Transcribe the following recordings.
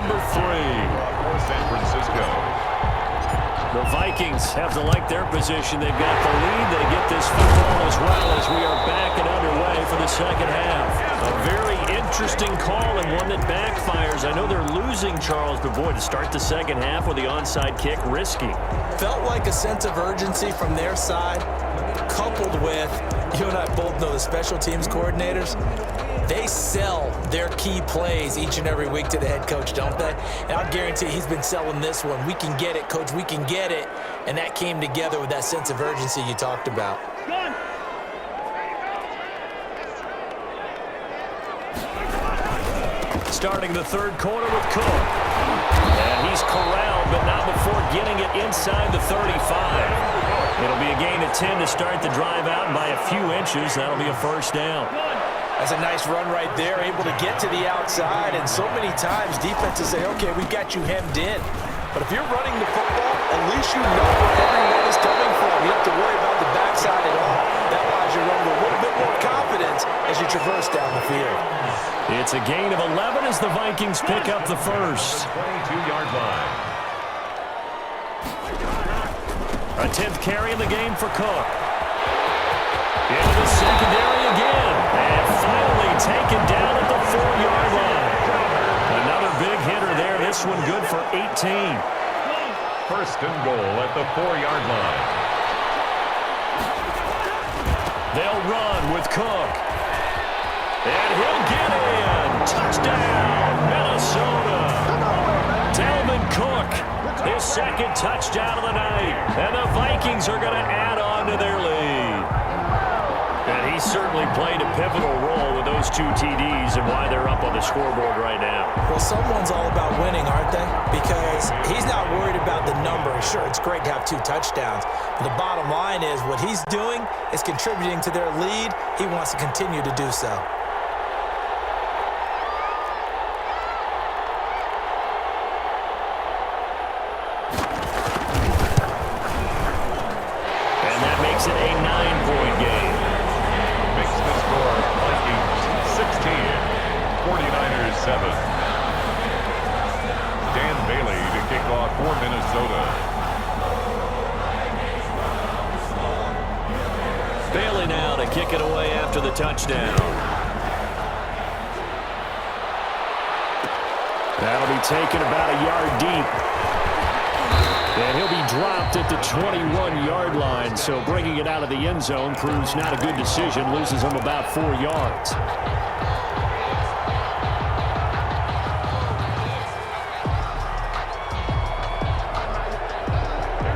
number 3. For San Francisco. The Vikings have to like their position. They've got the lead. They get this football as well as we are back and underway for the second half. A very interesting call and one that backfires. I know they're losing, Charles, but boy, to start the second half with the onside kick, risky. Felt like a sense of urgency from their side, coupled with, you and I both know the special teams coordinators, they sell their key plays each and every week to the head coach, don't they? And I'll guarantee he's been selling this one. We can get it, coach, we can get it. And that came together with that sense of urgency you talked about. Starting the third quarter with Cook. And he's corralled, but not before getting it inside the 35. It'll be a gain of 10 to start the drive out, and by a few inches, that'll be a first down. That's a nice run right there, able to get to the outside, and so many times defenses say, okay, we've got you hemmed in. But if you're running the football, at least you know where everyone is coming from. You don't have to worry about the backside at all. That allows you to run with a little bit more confidence as you traverse down the field. It's a gain of 11 as the Vikings pick up the first. 22-yard line. A 10th carry in the game for Cook. Into the secondary again. And finally taken down at the 4-yard line. Another big hitter there. This one good for 18. First and goal at the 4-yard line. They'll run with Cook. And he'll get in. Touchdown, Minnesota. Dalvin Cook, his second touchdown of the night. And the Vikings are going to add on to their lead. And he certainly played a pivotal role with those 2 TDs and why they're up on the scoreboard right now. Well, someone's all about winning, aren't they? Because he's not worried about the number. Sure, it's great to have 2 touchdowns. But the bottom line is what he's doing is contributing to their lead. He wants to continue to do so. And that makes it a 9-point game. Makes the score Vikings 16, 49ers 7. Dan Bailey to kick off for Minnesota. Bailey now to kick it away after the touchdown. That'll be taken about a yard deep. And he'll be dropped at the 21-yard line, so bringing it out of the end zone proves not a good decision, loses him about 4 yards.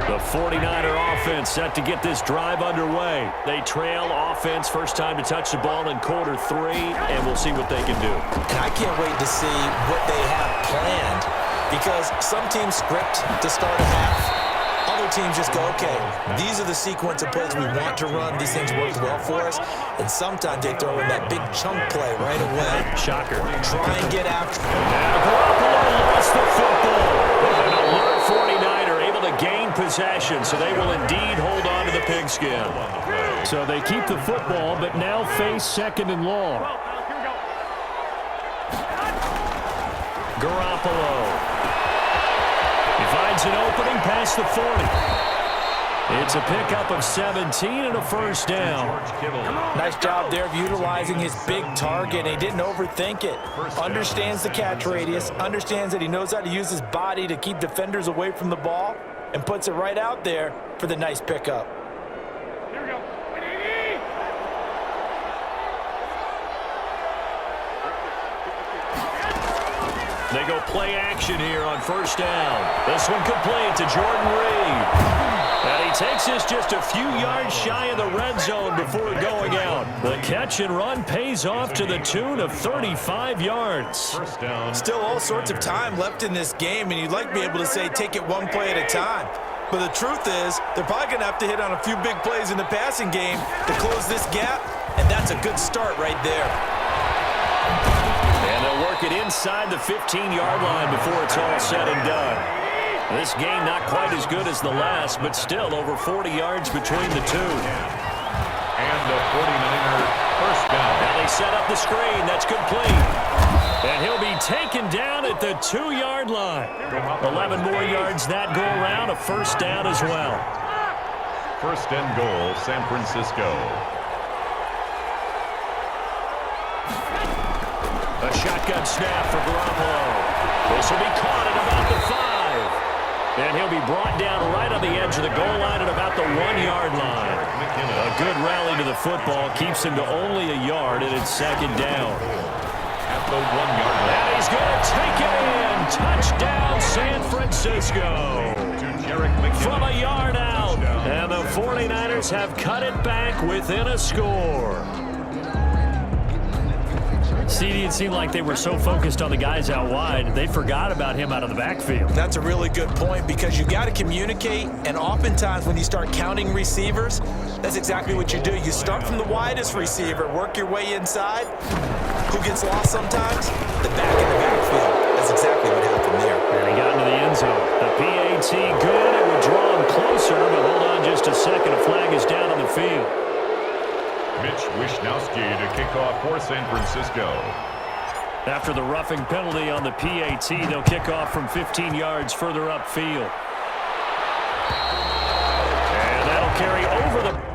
The 49er offense set to get this drive underway. They trail offense, first time to touch the ball in quarter 3, and we'll see what they can do. And I can't wait to see what they have planned. Because some teams script to start a half. Other teams just go, okay, these are the sequence of plays we want to run. These things work well for us. And sometimes they throw in that big chunk play right away. Shocker. Try and get after. Now Garoppolo lost the football. An alert 49er able to gain possession, so they will indeed hold on to the pigskin. So they keep the football, but now face second and long. Garoppolo. He finds an opening past the 40. It's a pickup of 17 and a first down. Nice job there of utilizing his big target. He didn't overthink it. Understands the catch radius. Understands that he knows how to use his body to keep defenders away from the ball. And puts it right out there for the nice pickup. They go play action here on first down. This one complete to Jordan Reed. And he takes this just a few yards shy of the red zone before going out. The catch and run pays off to the tune of 35 yards. First down. Still all sorts of time left in this game, and you'd like to be able to say take it one play at a time. But the truth is, they're probably going to have to hit on a few big plays in the passing game to close this gap, and that's a good start right there. And they'll work it inside the 15-yard line before it's all said and done. This game not quite as good as the last, but still over 40 yards between the two. And the 49er first down. Now they set up the screen. That's complete. And he'll be taken down at the 2-yard line. 11 more yards that go around, a first down as well. First and goal, San Francisco. A shotgun snap for Garoppolo. This will be caught at about the 5. And he'll be brought down right on the edge of the goal line at about the 1-yard line. A good rally to the football keeps him to only a yard, and it's second down. At the 1-yard line. And he's going to take it in. Touchdown, San Francisco. From a yard out. And the 49ers have cut it back within a score. CD, it seemed like they were so focused on the guys out wide, they forgot about him out of the backfield. That's a really good point because you got to communicate, and oftentimes when you start counting receivers, that's exactly what you do. You start from the widest receiver, work your way inside. Who gets lost sometimes? The back in the backfield. That's exactly what happened there. And he got into the end zone. The PAT good. It would draw him closer, but hold on just a second. A flag is down on the field. Mitch Wishnowsky to kick off for San Francisco. After the roughing penalty on the PAT, they'll kick off from 15 yards further upfield. And that'll carry over the...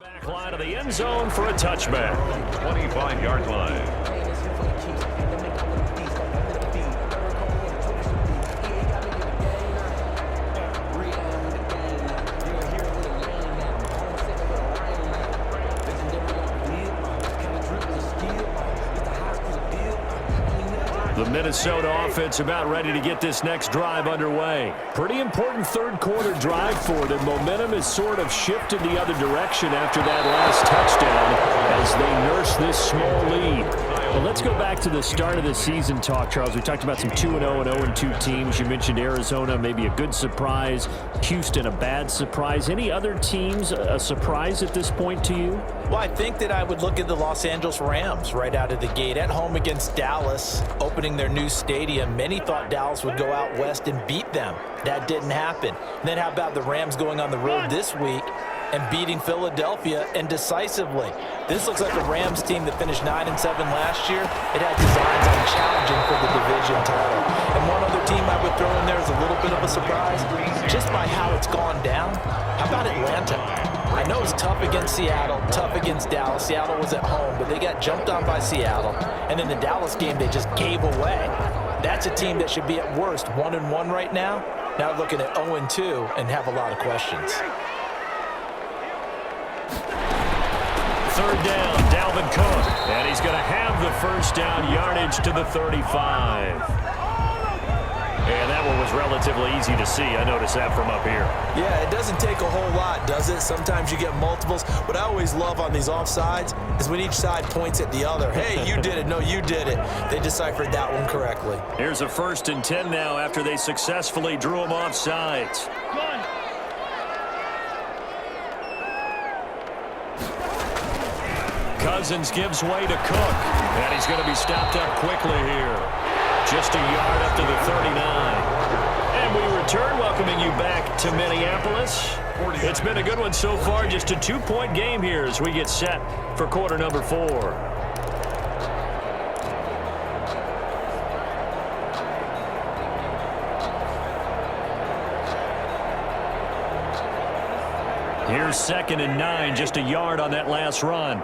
Back line of the end zone for a touchback. 25-yard line. The Minnesota offense about ready to get this next drive underway. Pretty important third-quarter drive for them. Momentum has sort of shifted the other direction after that last touchdown as they nurse this small lead. Well, let's go back to the start of the season talk, Charles. We talked about some 2-0 and 0-2 teams. You mentioned Arizona, maybe a good surprise. Houston, a bad surprise. Any other teams a surprise at this point to you? Well, I think that I would look at the Los Angeles Rams right out of the gate. At home against Dallas, opening their new stadium. Many thought Dallas would go out west and beat them. That didn't happen. Then how about the Rams going on the road this week and beating Philadelphia, and decisively? This looks like a Rams team that finished 9-7 last year. It had designs on challenging for the division title. And one other team I would throw in there is a little bit of a surprise, just by how it's gone down. How about Atlanta? I know it's tough against Seattle, tough against Dallas. Seattle was at home, but they got jumped on by Seattle. And in the Dallas game, they just gave away. That's a team that should be at worst 1-1 right now. Now looking at 0-2 and have a lot of questions. Third down, Dalvin Cook. And he's going to have the first down yardage to the 35. And that one was relatively easy to see. I noticed that from up here. Yeah, it doesn't take a whole lot, does it? Sometimes you get multiples. What I always love on these offsides is when each side points at the other. Hey, you did it. No, you did it. They deciphered that one correctly. Here's a 1st and 10 now after they successfully drew them off sides. Cousins gives way to Cook. And he's going to be stopped up quickly here. Just a yard up to the 39. And we return, welcoming you back to Minneapolis. It's been a good one so far. Just a 2-point game here as we get set for quarter number 4. Here's 2nd and 9, just a yard on that last run.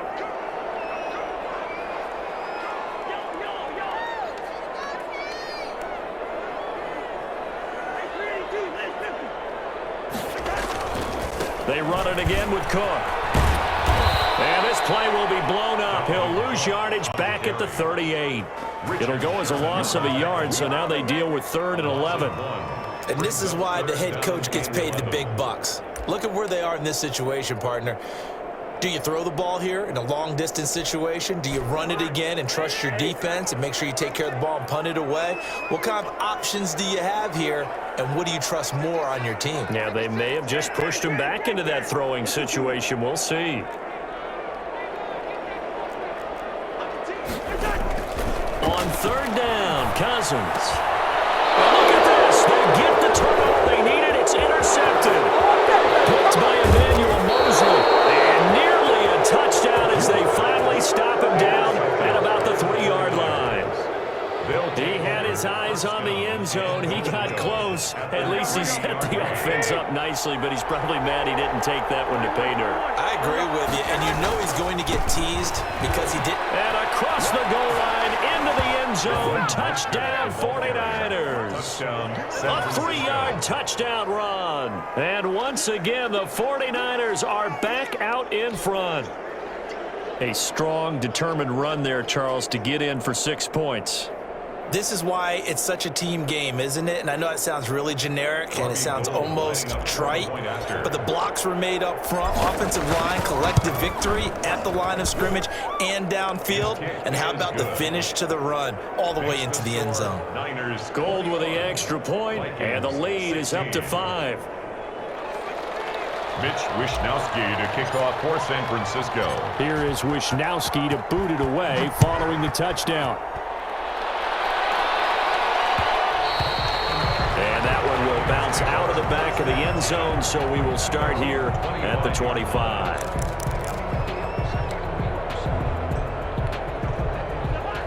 They run it again with Cook. And this play will be blown up. He'll lose yardage back at the 38. It'll go as a loss of a yard, so now they deal with 3rd and 11. And this is why the head coach gets paid the big bucks. Look at where they are in this situation, partner. Do you throw the ball here in a long-distance situation? Do you run it again and trust your defense and make sure you take care of the ball and punt it away? What kind of options do you have here, and what do you trust more on your team? Yeah, they may have just pushed him back into that throwing situation. We'll see. On 3rd down, Cousins. Well, look at this. They get the turnover they needed. It's intercepted. Picked by Emmanuel Mosley. And nearly a touchdown as they finally stop him down at about the 3-yard line. He had his eyes on the end zone. He got close. At least he set the offense up nicely, but he's probably mad he didn't take that one to pay dirt. I agree with you, and you know he's going to get teased because he did. And across the goal line, into the end zone, touchdown 49ers. A 3-yard touchdown run. And once again, the 49ers are back out in front. A strong, determined run there, Charles, to get in for 6 points. This is why it's such a team game, isn't it? And I know it sounds really generic and it sounds almost trite, but the blocks were made up front, offensive line, collective victory at the line of scrimmage and downfield. And how about the finish to the run all the way into the end zone? Gold with the extra point, and the lead is up to 5. Mitch Wishnowsky to kick off for San Francisco. Here is Wishnowsky to boot it away following the touchdown. And that one will bounce out of the back of the end zone, so we will start here at the 25.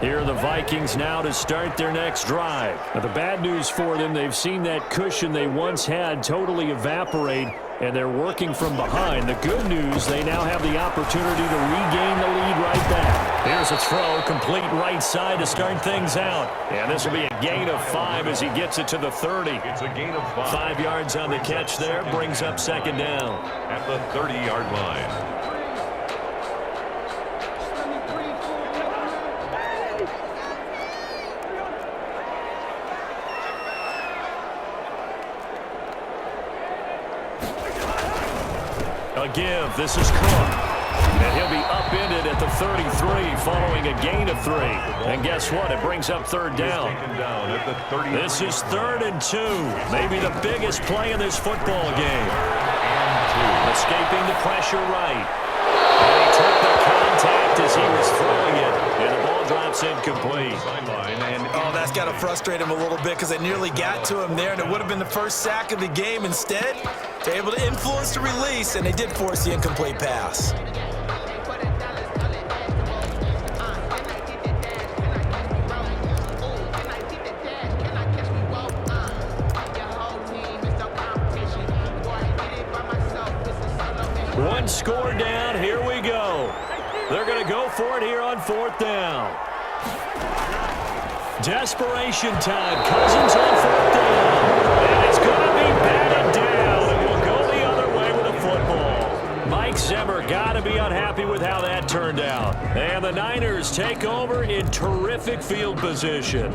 Here are the Vikings now to start their next drive. Now, the bad news for them, they've seen that cushion they once had totally evaporate, and they're working from behind. The good news, they now have the opportunity to regain the lead right back. Here's a throw, complete right side to start things out. And this will be a gain of 5 as he gets it to the 30. It's a gain of 5. 5 yards on the catch there, brings up 2nd down. At the 30-yard line. A give. This is Cook. And he'll be upended at the 33 following a gain of 3. And guess what? It brings up 3rd down. This is 3rd and 2. Maybe the biggest play in this football game. Escaping the pressure right. And he took the contact as he was throwing it. And the ball drops incomplete. Oh, that's got to frustrate him a little bit because they nearly got to him there, and it would have been the first sack of the game. Instead, they're able to influence the release, and they did force the incomplete pass. One score down. Here we go. They're going to go for it here on 4th down. Desperation time. Cousins on 4th down. And it's going to be batted down. And we'll go the other way with the football. Mike Zimmer got to be unhappy with how that turned out. And the Niners take over in terrific field position.